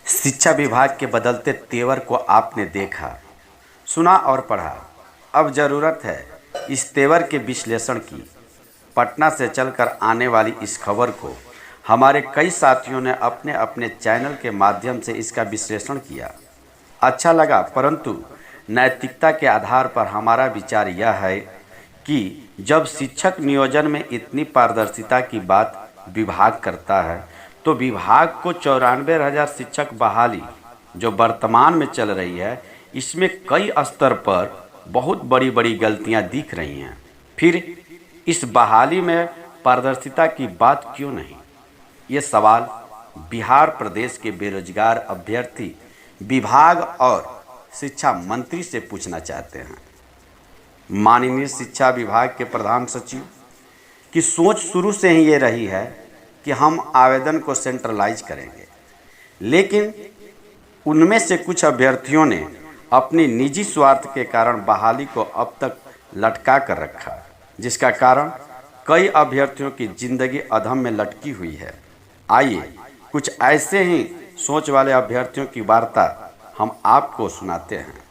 शिक्षा विभाग के बदलते तेवर को आपने देखा, सुना और पढ़ा। अब ज़रूरत है इस तेवर के विश्लेषण की। पटना से चलकर आने वाली इस खबर को हमारे कई साथियों ने अपने अपने चैनल के माध्यम से इसका विश्लेषण किया। अच्छा लगा, परंतु नैतिकता के आधार पर हमारा विचार यह है कि जब शिक्षक नियोजन में इतनी पारदर्शिता की बात विभाग करता है तो विभाग को 94,000 शिक्षक बहाली जो वर्तमान में चल रही है, इसमें कई स्तर पर बहुत बड़ी बड़ी गलतियां दिख रही हैं। फिर इस बहाली में पारदर्शिता की बात क्यों नहीं? ये सवाल बिहार प्रदेश के बेरोजगार अभ्यर्थी विभाग और शिक्षा मंत्री से पूछना चाहते हैं। माननीय शिक्षा विभाग के प्रधान सचिव की सोच शुरू से ही ये रही है कि हम आवेदन को सेंट्रलाइज करेंगे, लेकिन उनमें से कुछ अभ्यर्थियों ने अपनी निजी स्वार्थ के कारण बहाली को अब तक लटका कर रखा, जिसका कारण कई अभ्यर्थियों की जिंदगी अधम में लटकी हुई है। आइए कुछ ऐसे ही सोच वाले अभ्यर्थियों की वार्ता हम आपको सुनाते हैं।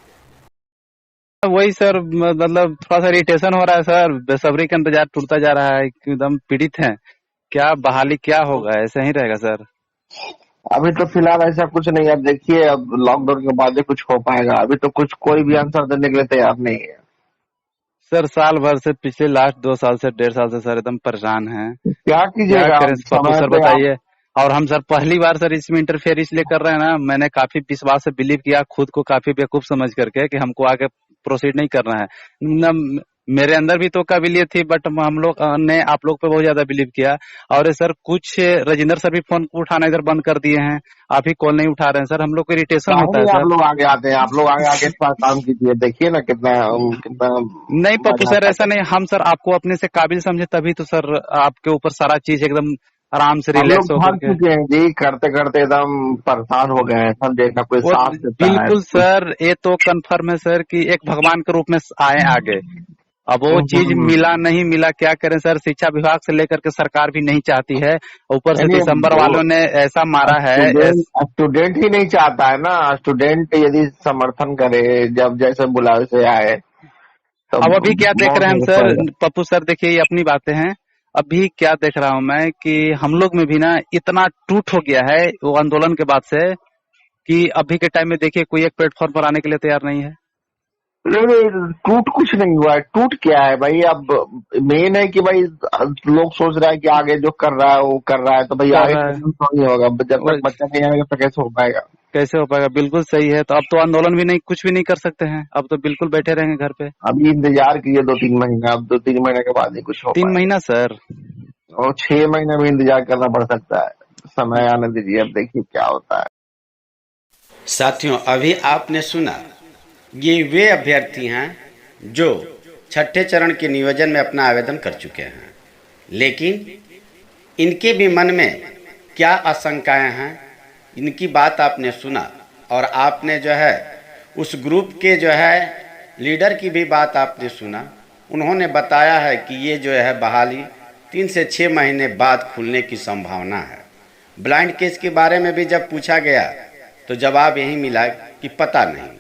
वही सर, मतलब थोड़ा सा इरिटेशन हो रहा है सर, बेसब्री का इंतजार टूटता जा रहा है, एकदम पीड़ित हैं। क्या बहाली क्या होगा? ऐसा ही रहेगा सर? अभी तो फिलहाल ऐसा कुछ नहीं है। अब देखिए, अब लॉकडाउन के बाद ही कुछ हो पाएगा। अभी तो कुछ कोई भी आंसर देने के लिए तैयार नहीं है सर साल भर से, पिछले लास्ट 2 साल से 1.5 साल से सर एकदम परेशान हैं। क्या क्या कीजिएगा। करें पप्पू समय सर, पे आप बताइए। और हम सर पहली बार सर इसमें इंटरफेयर इसलिए कर रहे हैं ना, मैंने काफी विश्वास से बिलीव किया, खुद को काफी बेवकूफ समझ करके कि हमको आगे प्रोसीड नहीं करना है न। मेरे अंदर भी तो काबिलियत थी, बट हम लोग ने आप लोग पे बहुत ज्यादा बिलीव किया। और सर कुछ राजेंद्र सर भी फोन उठाना इधर बंद कर दिए हैं, आप ही कॉल नहीं उठा रहे हैं सर, हम लोग को इरिटेशन काहे होता है नहीं आप सर। लोग आगे आते हैं। आप लोग आगे आगे इस बार काम कीजिए। देखिए ना कितना कितना नहीं पप्पू मजा सर, आता ऐसा है। नहीं, हम सर आपको अपने से काबिल समझे तभी तो सर आपके ऊपर सारा चीज एकदम आराम से हम लोग रिलैक्स होकर थक के। चुके हैं जी, करते करते एकदम परेशान हो गए हैं। समझे ना, कोई वो साथ देता है बिल्कुल कुछ। सर, ये तो कंफर्म है सर कि एक भगवान के रूप में आए आगे। अब वो चीज मिला नहीं मिला, क्या करें सर, शिक्षा विभाग से लेकर के सरकार भी नहीं चाहती है। ऊपर से यानी दिसंबर वो वालों ने ऐसा मारा है स्टूडेंट ही नहीं चाहता है ना। स्टूडेंट यदि समर्थन करे, जब जैसे बुलावे से आए, तो अब अभी क्या देख बहुत रहे हैं हम फर्क सर, पड़ेगा। पप्पू सर देखिए ये अपनी बातें हैं। अभी क्या देख रहा हूं मैं कि हम लोग में भी ना इतना टूट हो गया है वो आंदोलन के बाद से, कि अभी के टाइम में देखिए कोई एक प्लेटफॉर्म पर आने के लिए तैयार नहीं है। नहीं, टूट कुछ नहीं हुआ है। टूट क्या है भाई? अब मेन है कि भाई लोग सोच रहा है कि आगे जो कर रहा है वो कर रहा है, तो भाई कर आगे रहा है करना तो नहीं होगा। जब वो तक बच्चा नहीं आएगा तो कैसे हो पाएगा? कैसे हो पाएगा? बिल्कुल सही है। तो अब तो आंदोलन भी नहीं, कुछ भी नहीं कर सकते हैं, अब तो बिल्कुल बैठे रहेंगे घर पे। अभी इंतजार कीजिए 2-3 महीना। अब 2-3 महीने के बाद ही कुछ हो 3 महीना पाएगा। सर? और 6 महीने भी इंतजार करना पड़ सकता है। समय आने दीजिए, अब देखिए क्या होता है। साथियों, अभी आपने सुना, ये वे अभ्यर्थी हैं जो छठे चरण के नियोजन में अपना आवेदन कर चुके हैं, लेकिन इनके भी मन में क्या आशंकाएं हैं, इनकी बात आपने सुना। और आपने जो है उस ग्रुप के जो है लीडर की भी बात आपने सुना। उन्होंने बताया है कि ये जो है बहाली 3 से 6 महीने बाद खुलने की संभावना है। ब्लाइंड केस के बारे में भी जब पूछा गया तो जवाब यही मिला कि पता नहीं।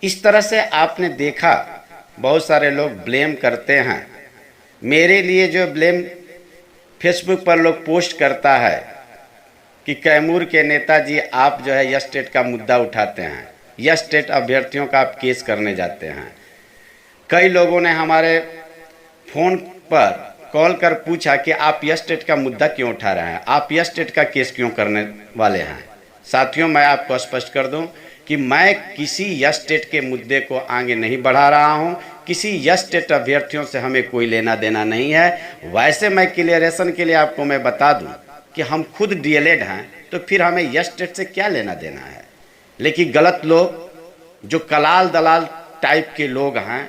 इस तरह से आपने देखा, बहुत सारे लोग ब्लेम करते हैं। मेरे लिए जो ब्लेम फेसबुक पर लोग पोस्ट करता है कि कैमूर के नेताजी आप जो है यस टेट का मुद्दा उठाते हैं, यस टेट अभ्यर्थियों का आप केस करने जाते हैं। कई लोगों ने हमारे फ़ोन पर कॉल कर पूछा कि आप यस टेट का मुद्दा क्यों उठा रहे हैं, आप यस टेट का केस क्यों करने वाले हैं। साथियों, मैं आपको स्पष्ट कर दूं कि मैं किसी यस टेट के मुद्दे को आगे नहीं बढ़ा रहा हूं। किसी यस टेट अभ्यर्थियों से हमें कोई लेना देना नहीं है। वैसे मैं क्लियरेशन के लिए आपको मैं बता दूं कि हम खुद डीएलएड हैं, तो फिर हमें यस टेट से क्या लेना देना है। लेकिन गलत लोग, जो कलाल दलाल टाइप के लोग हैं,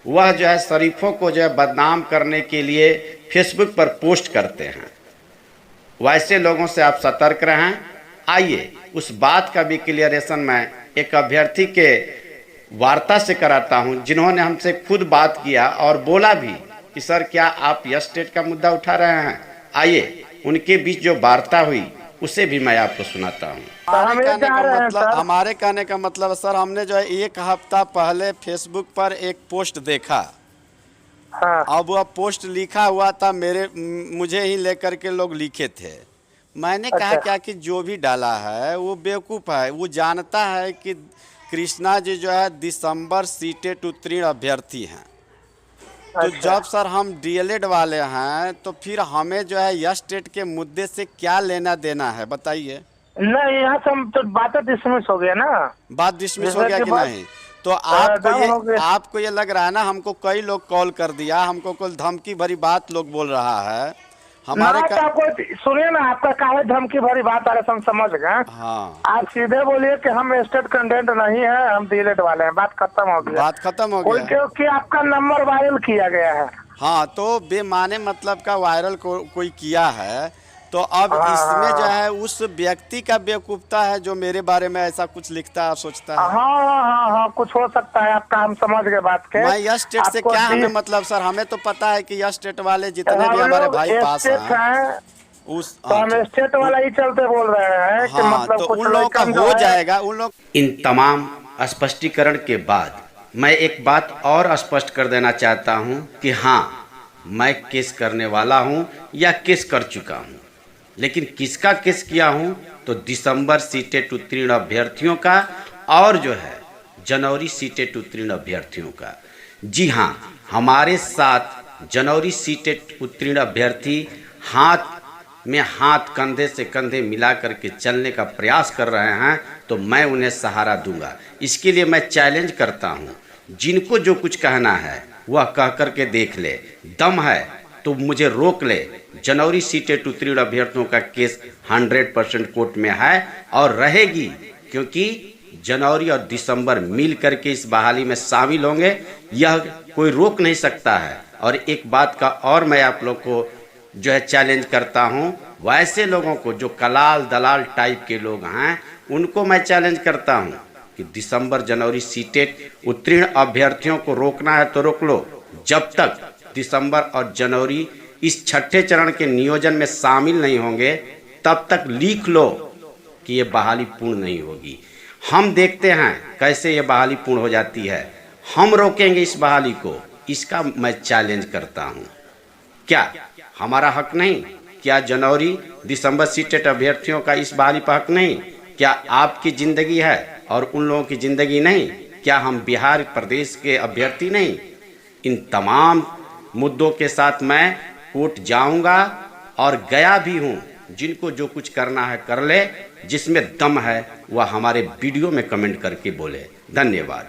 वह जो है शरीफों को जो है बदनाम करने के लिए फेसबुक पर पोस्ट करते हैं। वैसे लोगों से आप सतर्क रहें। आइए उस बात का भी क्लियरेशन मैं एक अभ्यर्थी के वार्ता से कराता हूं, जिन्होंने हमसे खुद बात किया और बोला भी कि सर क्या आप यस टेट का मुद्दा उठा रहे हैं। आइए उनके बीच जो वार्ता हुई उसे भी मैं आपको सुनाता हूँ। हम ये चाह रहे हैं सर। हमारे कहने का मतलब सर, हमने जो है 1 हफ्ता पहले फेसबुक पर एक पोस्ट देखा। हाँ अब वह पोस्ट लिखा हुआ था मुझे ही लेकर के लोग लिखे थे। मैंने कहा अच्छा। क्या कि जो भी डाला है वो बेवकूफ़ है। वो जानता है कि कृष्णा जी जो है दिसंबर सीटेट उत्तीर्ण अभ्यर्थी हैं। तो अच्छा। जब सर हम डीएलएड वाले हैं तो फिर हमें जो है यस टेट के मुद्दे से क्या लेना देना है, बताइए। नहीं, यहाँ से हम तो बात डिसमिस हो गया ना। बात डिसमिस हो जैसे गया कि कि बात- नहीं? तो डाउन हो गया। आपको ये लग रहा है ना, हमको कई लोग कॉल कर दिया, हमको कोई धमकी भरी बात लोग बोल रहा है हमारे ना, तो आपको सुनिए ना, आपका काहे धमकी भरी बात आ रहा है, हम समझ गए। हाँ, आप सीधे बोलिए कि हम स्टेट कैंडिडेट नहीं है, हम डीएलएड वाले हैं, बात खत्म हो गया। बात खत्म हो कोई गया। क्योंकि आपका नंबर वायरल किया गया है। हाँ, तो बेमाने मतलब का वायरल कोई किया है, तो अब इसमें जो है उस व्यक्ति का बेवकूफ़ता है जो मेरे बारे में ऐसा कुछ लिखता है, सोचता है। हाँ, कुछ हो सकता है आपका, हम समझ गए बात के। मैं यस स्टेट से आपको क्या हमें डी- मतलब सर, हमें तो पता है कि यस स्टेट वाले जितने भी हम हमारे लोग भाई पास स्टेट हैं हैं, उस तो हम स्टेट वाला ही चलते बोल रहे हैं कि हाँ, मतलब तो कुछ उन लोगों का लड़कन जो हो है- जाएगा। उन लोग इन तमाम स्पष्टीकरण के बाद मैं एक बात और स्पष्ट कर देना चाहता हूं कि हाँ, मैं केस करने वाला हूं या केस कर चुका हूं, लेकिन किसका केस किया हूं तो दिसंबर सीटेट उत्तीर्ण अभ्यर्थियों का और जो है जनवरी सीटेट उत्तीर्ण अभ्यर्थियों का। जी हाँ, हमारे साथ जनवरी सीटेट उत्तीर्ण अभ्यर्थी हाथ में हाथ, कंधे से कंधे मिला करके चलने का प्रयास कर रहे हैं, तो मैं उन्हें सहारा दूंगा। इसके लिए मैं चैलेंज करता हूं, जिनको जो कुछ कहना है वह कह करके देख ले। दम है तो मुझे रोक ले। जनवरी सीटेट उत्तीर्ण अभ्यर्थियों का केस 100% कोर्ट में है और रहेगी, क्योंकि जनवरी और दिसंबर मिल करके इस बहाली में शामिल होंगे, यह कोई रोक नहीं सकता है। और एक बात का और मैं आप लोग को जो है चैलेंज करता हूं, वैसे लोगों को जो कलाल दलाल टाइप के लोग हैं, उनको मैं चैलेंज करता हूं कि दिसंबर जनवरी सीटेट उत्तीर्ण अभ्यर्थियों को रोकना है तो रोक लो। जब तक दिसंबर और जनवरी इस छठे चरण के नियोजन में शामिल नहीं होंगे, तब तक लिख लो कि ये बहाली पूर्ण नहीं होगी। हम देखते हैं कैसे ये बहाली पूर्ण हो जाती है, हम रोकेंगे इस बहाली को। इसका मैं चैलेंज करता हूँ। क्या हमारा हक नहीं? क्या जनवरी दिसंबर सीटेट अभ्यर्थियों का इस बहाली पर हक नहीं? क्या आपकी ज़िंदगी है और उन लोगों की ज़िंदगी नहीं? क्या हम बिहार प्रदेश के अभ्यर्थी नहीं? इन तमाम मुद्दों के साथ मैं कोर्ट जाऊंगा और गया भी हूं। जिनको जो कुछ करना है कर ले, जिसमें दम है वह हमारे वीडियो में कमेंट करके बोले। धन्यवाद।